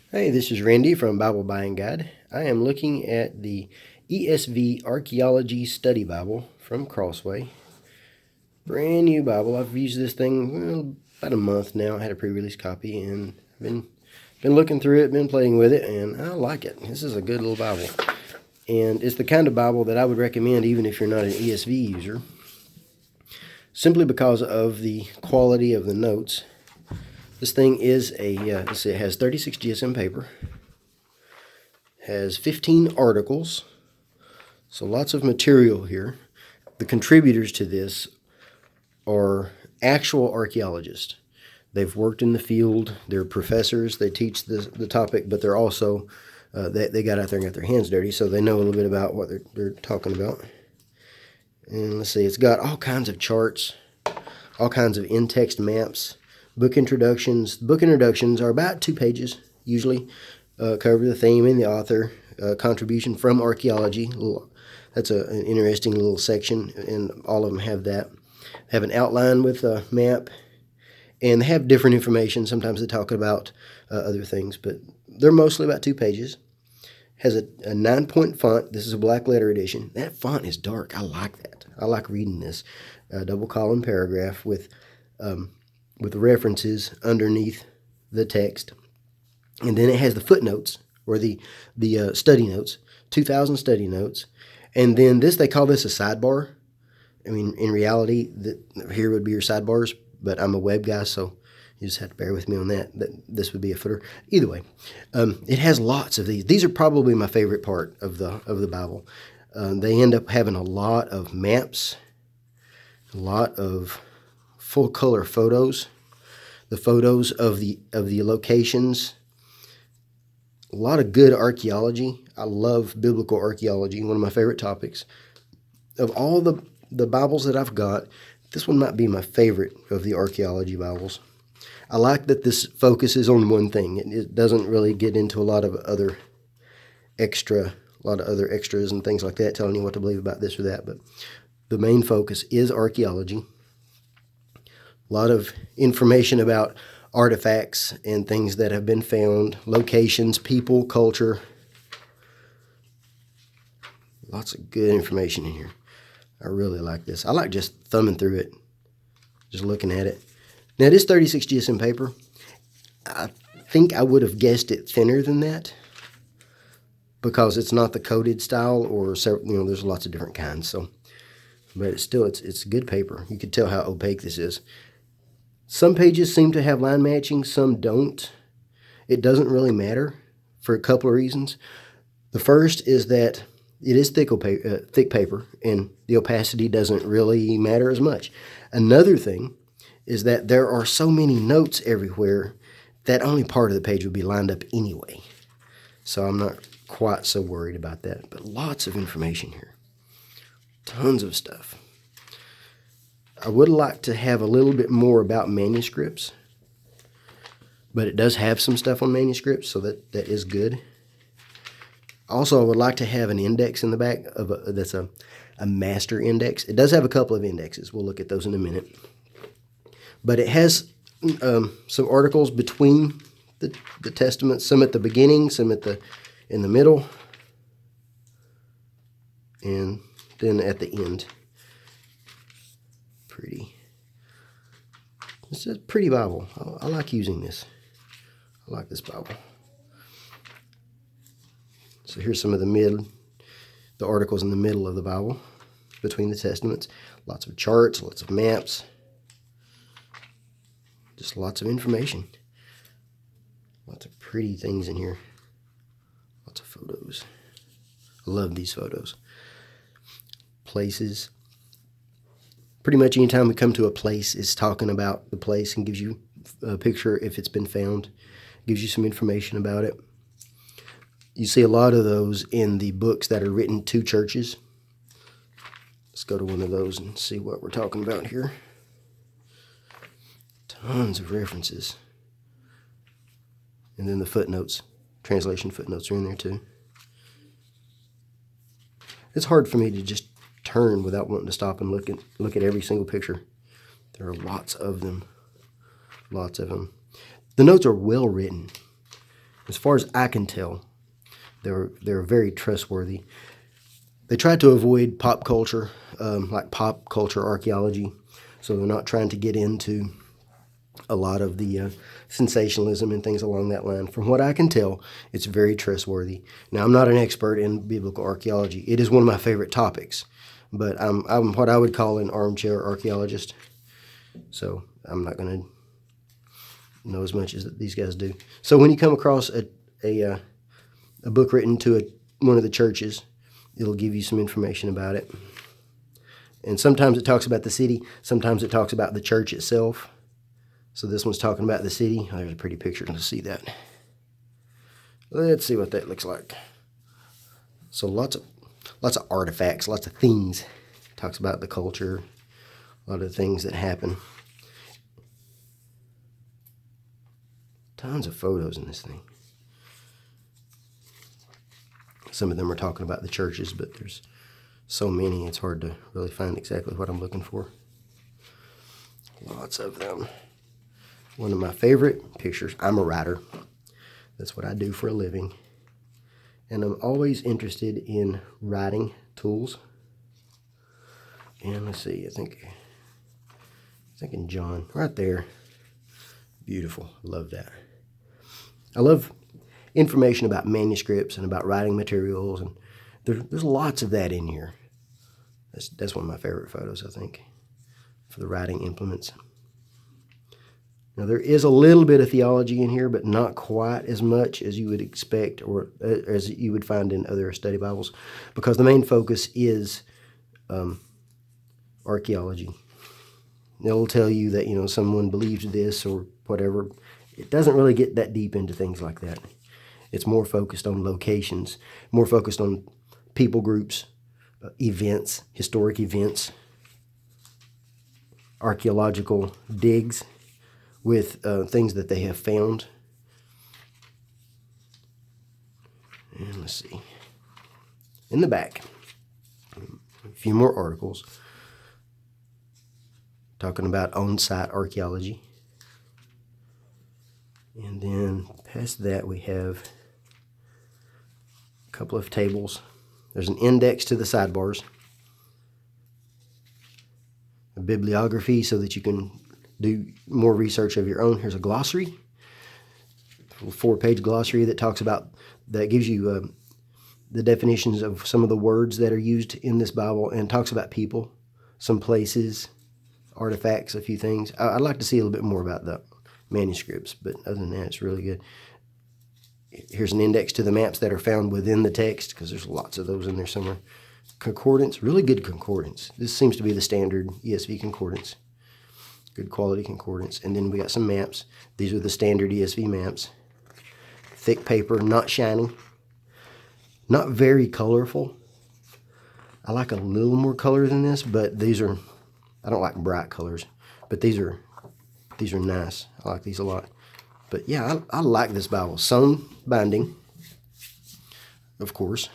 Hey, this is Randy from Bible Buying Guide. I am looking at the ESV Archaeology Study Bible from Crossway. Brand new Bible. I've used this thing about a month now. I had a pre-release copy and been looking through it, been playing with it, and I like it. This is a good little Bible. And it's the kind of Bible that I would recommend even if you're not an ESV user, simply because of the quality of the notes. This thing is it has 36 GSM paper, has 15 articles, so lots of material here. The contributors to this are actual archaeologists. They've worked in the field, they're professors, they teach the topic, but they're also, they got out there and got their hands dirty, so they know a little bit about what they're talking about. And let's see, it's got all kinds of charts, all kinds of in-text maps, book introductions. Book introductions are about 2 pages, usually. Cover the theme and the author, contribution from archaeology. That's an interesting little section, and all of them have that. Have an outline with a map, and they have different information. Sometimes they talk about other things, but they're mostly about 2 pages. Has a 9-point font. This is a black letter edition. That font is dark. I like that. I like reading this. Double column paragraph with references underneath the text. And then it has the footnotes, or the study notes, 2,000 study notes. And then they call this a sidebar. I mean, in reality, here would be your sidebars, but I'm a web guy, so you just have to bear with me on that. This would be a footer. Either way, it has lots of these. These are probably my favorite part of the Bible. They end up having a lot of maps, a lot of full color photos, the photos of the locations, a lot of good archaeology. I love biblical archaeology, one of my favorite topics. Of all the Bibles that I've got, this one might be my favorite of the archaeology Bibles. I like that this focuses on one thing. It doesn't really get into a lot of other extras and things like that, telling you what to believe about this or that, but the main focus is archaeology. A lot of information about artifacts and things that have been found, locations, people, culture. Lots of good information in here. I really like this. I like just thumbing through it, just looking at it. Now, it is 36 GSM paper. I think I would have guessed it thinner than that because it's not the coated style, or there's lots of different kinds. So, but it's good paper. You can tell how opaque this is. Some pages seem to have line matching, some don't. It doesn't really matter for a couple of reasons. The first is that it is thick paper, and the opacity doesn't really matter as much. Another thing is that there are so many notes everywhere that only part of the page would be lined up anyway. So I'm not quite so worried about that, but lots of information here. Tons of stuff. I would like to have a little bit more about manuscripts, but it does have some stuff on manuscripts, so that is good. Also, I would like to have an index in the back that's a master index. It does have a couple of indexes. We'll look at those in a minute. But it has some articles between the testaments, some at the beginning, some in the middle, and then at the end. Pretty. This is a pretty Bible. I like using this. I like this Bible. So here's some of the articles in the middle of the Bible, between the testaments. Lots of charts, lots of maps. Just lots of information. Lots of pretty things in here. Lots of photos. I love these photos. Places. Pretty much anytime we come to a place, it's talking about the place and gives you a picture if it's been found. Gives you some information about it. You see a lot of those in the books that are written to churches. Let's go to one of those and see what we're talking about here. Tons of references. And then the footnotes, translation footnotes are in there too. It's hard for me to just turn without wanting to stop and look at every single picture. There are lots of them. Lots of them. The notes are well written. As far as I can tell, they're very trustworthy. They try to avoid pop culture, like pop culture archaeology, so they're not trying to get into a lot of the sensationalism and things along that line. From what I can tell, it's very trustworthy. Now, I'm not an expert in biblical archaeology. It is one of my favorite topics, but I'm what I would call an armchair archaeologist, so I'm not going to know as much as these guys do. So when you come across a book written to one of the churches, it'll give you some information about it. And sometimes it talks about the city, sometimes it talks about the church itself. So this one's talking about the city. Oh, there's a pretty picture to see that. Let's see what that looks like. So lots of artifacts, lots of things. Talks about the culture, a lot of the things that happen. Tons of photos in this thing. Some of them are talking about the churches, but there's so many, it's hard to really find exactly what I'm looking for. Lots of them. One of my favorite pictures, I'm a writer. That's what I do for a living. And I'm always interested in writing tools. And let's see, I think in John, right there. Beautiful, love that. I love information about manuscripts and about writing materials, and there's lots of that in here. That's one of my favorite photos, I think, for the writing implements. Now, there is a little bit of theology in here, but not quite as much as you would expect or as you would find in other study Bibles, because the main focus is archaeology. They'll tell you that, someone believes this or whatever. It doesn't really get that deep into things like that. It's more focused on locations, more focused on people groups, events, historic events, archaeological digs with things that they have found. And let's see. In the back, a few more articles talking about on-site archaeology. And then past that we have a couple of tables. There's an index to the sidebars, a bibliography so that you can do more research of your own. Here's a glossary, a 4-page glossary that gives you the definitions of some of the words that are used in this Bible and talks about people, some places, artifacts, a few things. I'd like to see a little bit more about the manuscripts, but other than that, it's really good. Here's an index to the maps that are found within the text, because there's lots of those in there somewhere. Concordance, really good concordance. This seems to be the standard ESV concordance. Good quality concordance. And then we got some maps. These are the standard ESV maps. Thick paper, not shiny. Not very colorful. I like a little more color than this, but these are, I don't like bright colors, but these are nice. I like these a lot. But yeah, I like this Bible. Sewn binding, of course.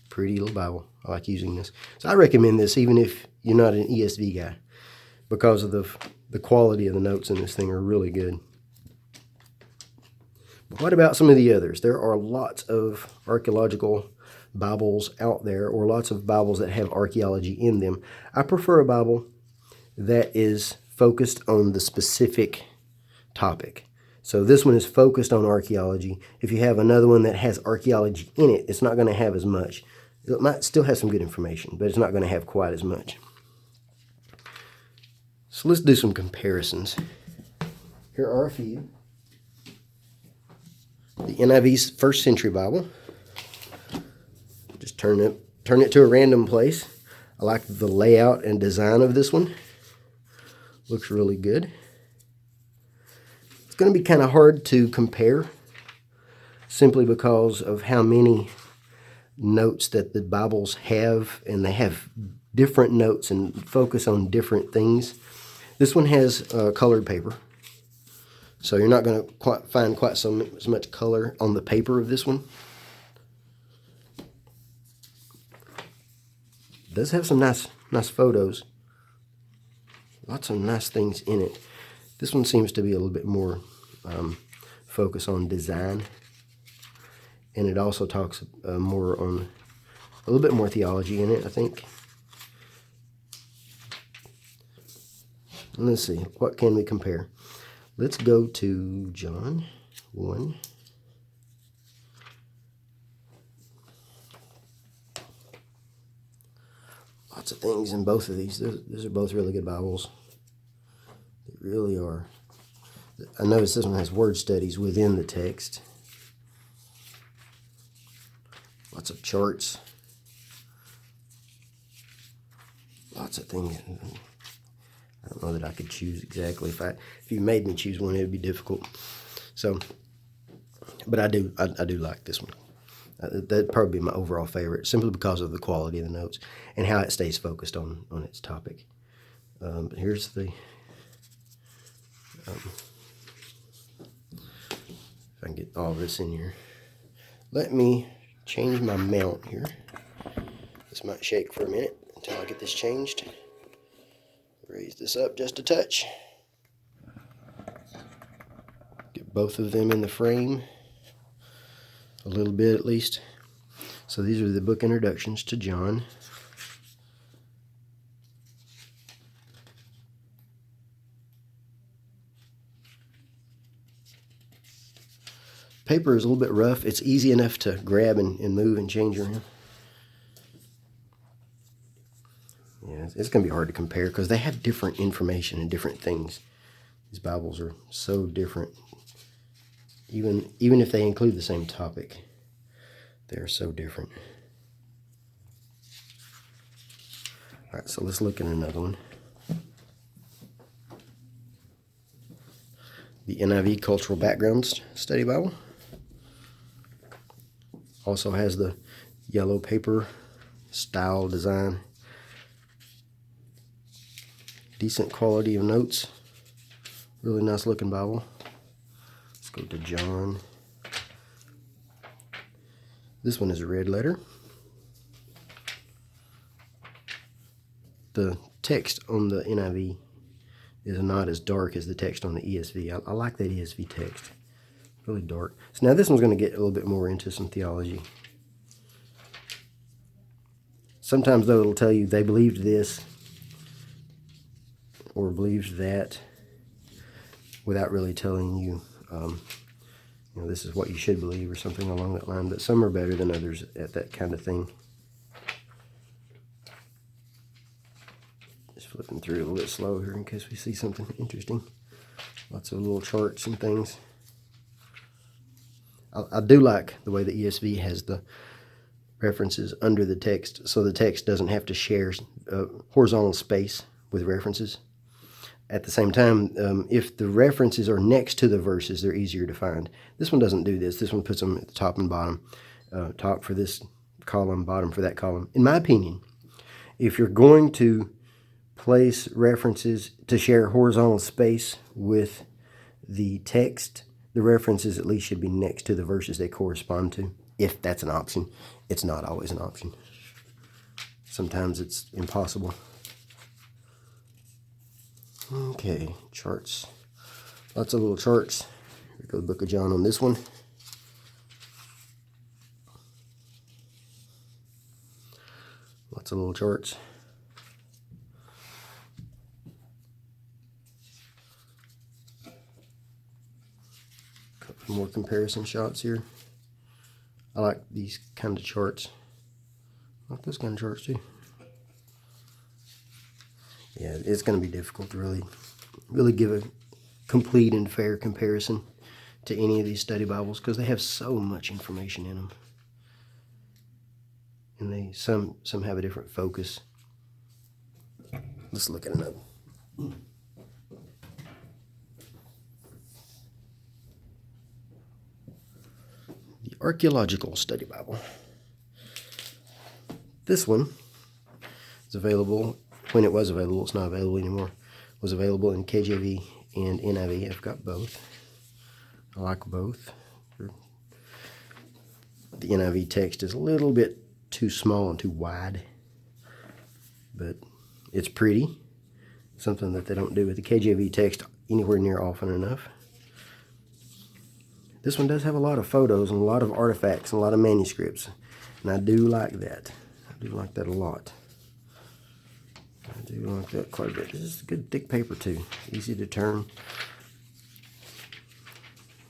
Pretty little Bible. I like using this. So I recommend this even if you're not an ESV guy, because of the quality of the notes in this thing are really good. But what about some of the others? There are lots of archaeological Bibles out there, or lots of Bibles that have archaeology in them. I prefer a Bible that is focused on the specific topic. So this one is focused on archaeology. If you have another one that has archaeology in it, it's not going to have as much. It might still have some good information, but it's not going to have quite as much. So let's do some comparisons. Here are a few. The NIV's First Century Bible. Just turn it to a random place. I like the layout and design of this one. Looks really good. It's going to be kind of hard to compare simply because of how many notes that the Bibles have, and they have different notes and focus on different things. This one has colored paper, so you're not going to find quite so much color on the paper of this one. It does have some nice photos. Lots of nice things in it. This one seems to be a little bit more focus on design. And it also talks more on a little bit more theology in it, I think. Let's see, what can we compare? Let's go to John 1. Lots of things in both of these. These are both really good Bibles. They really are. I notice this one has word studies within the text. Lots of charts. Lots of things. I don't know that I could choose exactly. If you made me choose one, it would be difficult. So, but I do like this one. That'd probably be my overall favorite, simply because of the quality of the notes and how it stays focused on its topic. But here's the. If I can get all this in here. Let me change my mount here. This might shake for a minute until I get this changed. Raise this up just a touch. Get both of them in the frame. A little bit at least. So these are the book introductions to John. Paper is a little bit rough. It's easy enough to grab and move and change around. Yeah, it's going to be hard to compare because they have different information and different things. These Bibles are so different. Even if they include the same topic, they're so different. All right, so let's look at another one. The NIV Cultural Backgrounds Study Bible. Also has the yellow paper style design. Decent quality of notes. Really nice looking Bible. Let's go to John. This one is a red letter. The text on the NIV is not as dark as the text on the ESV. I like that ESV text. Really dark. So now this one's going to get a little bit more into some theology. Sometimes, though, it'll tell you they believed this or believed that without really telling you, this is what you should believe or something along that line. But some are better than others at that kind of thing. Just flipping through a little bit slow here in case we see something interesting. Lots of little charts and things. I do like the way the ESV has the references under the text, so the text doesn't have to share horizontal space with references. At the same time, if the references are next to the verses, they're easier to find. This one doesn't do this. This one puts them at the top and bottom. Top for this column, bottom for that column. In my opinion, if you're going to place references to share horizontal space with the text, the references at least should be next to the verses they correspond to, if that's an option. It's not always an option. Sometimes it's impossible. Okay, charts. Lots of little charts. Here we go, the book of John on this one. Lots of little charts. Couple more comparison shots here. I like these kind of charts. I like those kind of charts too. Yeah, it's going to be difficult to really give a complete and fair comparison to any of these study Bibles because they have so much information in them. And some have a different focus. Let's look at another. The Archaeological Study Bible. This one is available. When it was available, it's not available anymore. Was available in KJV and NIV. I've got both. I like both. The NIV text is a little bit too small and too wide, but it's pretty. Something that they don't do with the KJV text anywhere near often enough. This one does have a lot of photos and a lot of artifacts and a lot of manuscripts. And I do like that. I do like that a lot. I do like that quite a bit. This is good thick paper too. Easy to turn.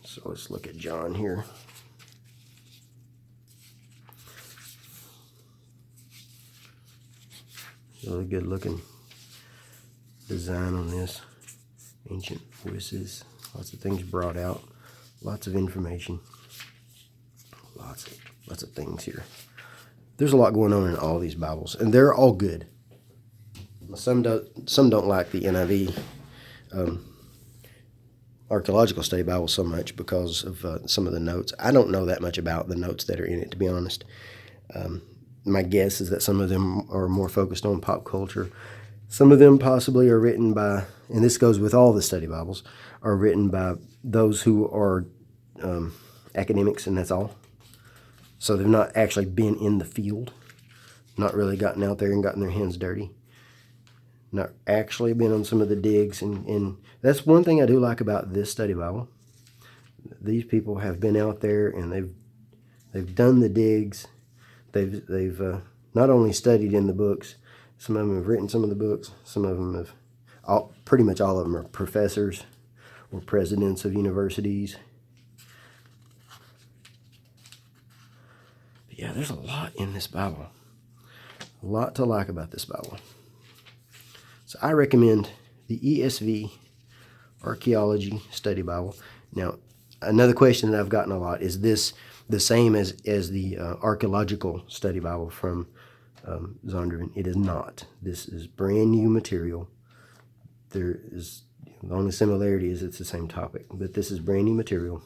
So let's look at John here. Really good looking design on this. Ancient voices. Lots of things brought out. Lots of information. Lots of things here. There's a lot going on in all these Bibles, and they're all good. Some don't like the NIV Archaeological Study Bible so much because of some of the notes. I don't know that much about the notes that are in it, to be honest. My guess is that some of them are more focused on pop culture. Some of them possibly are written by, and this goes with all the study Bibles, are written by those who are academics, and that's all. So they've not actually been in the field, not really gotten out there and gotten their hands dirty, not actually been on some of the digs. And that's one thing I do like about this study Bible. These people have been out there and they've done the digs. They've not only studied in the books, some of them have written some of the books, some of them have, pretty much all of them are professors or presidents of universities. But yeah, there's a lot in this Bible. A lot to like about this Bible. So I recommend the ESV Archaeology Study Bible. Now, another question that I've gotten a lot, is this the same as the Archaeological Study Bible from Zondervan? It is not. This is brand new material. There is, the only similarity is it's the same topic, but this is brand new material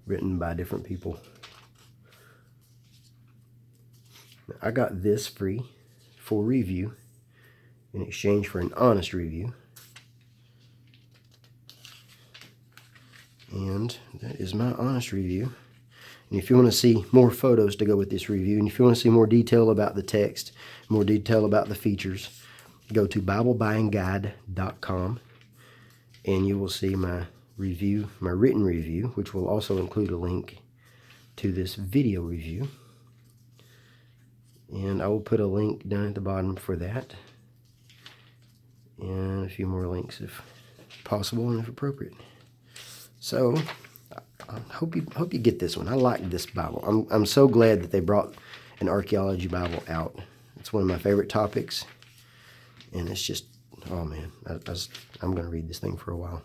written by different people. Now, I got this free for review in exchange for an honest review. And that is my honest review. And if you want to see more photos to go with this review, and if you want to see more detail about the text, more detail about the features, go to BibleBuyingGuide.com, and you will see my review, my written review, which will also include a link to this video review. And I will put a link down at the bottom for that, and a few more links if possible and if appropriate. So I hope you get this one. I like this Bible. I'm so glad that they brought an archaeology Bible out. It's one of my favorite topics, and it's just, oh man, I'm going to read this thing for a while.